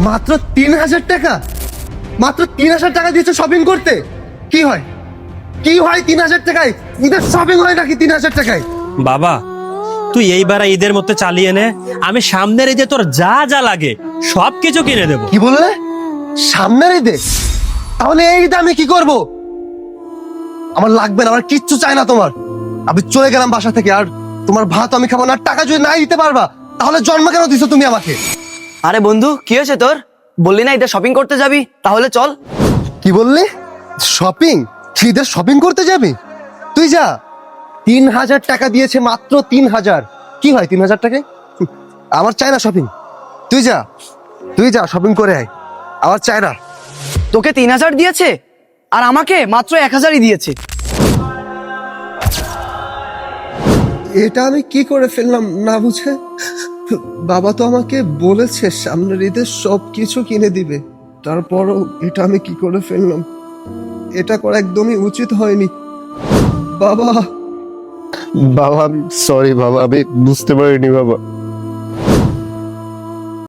মাত্র 3000 টাকা? মাত্র 3000 টাকা দিয়েছো শপিং করতে? কি হয়, কি হয় 3000 টাকায়? ঈদের শপিং হয় নাকি 3000 টাকায়? বাবা, তুই এইবার ঈদের মধ্যে চালিয়ে নে, আমি সামনের ঈদে তোর যা যা লাগে সবকিছু কিনে দেবো। কি বললে? সামনের ঈদে? তাহলে এই ঈদে আমি কি করব? আমার লাগবে না, আমার কিচ্ছু চাই না তোমার। আমি চলে গেলাম বাসা থেকে। আর তোমার ভাত আমি খাবো না। আর টাকা যদি নাই দিতে পারবা তাহলে জন্ম কেন দিছো তুমি আমাকে? আরে বন্ধু, কি হয়েছে তোর? বললি না ঈদের শপিং করতে যাবি, তাহলে চল। কি বললি? শপিং? ঈদের শপিং করতে যাবি? তুই যা। 3000 টাকা দিয়েছে, মাত্র 3000। কি হয় 3000 টাকায়? আমার চাই না শপিং। তুই যা, তুই যা শপিং করে আয়, আমার চাই না। তোকে 3000 দিয়েছে আর আমাকে মাত্র 1000ই দিয়েছে। এটা আমি কি করে ফেললাম না বুঝে? বাবা তো আমাকে বলেছে সামনের ঈদে সবকিছু কিনে দিবে, তারপরও এটা আমি কি করে ফেললাম? এটা করা একদমই উচিত হয়নি। বাবা, বাবা, সরি বাবা, আমি বুঝতে পারিনি বাবা।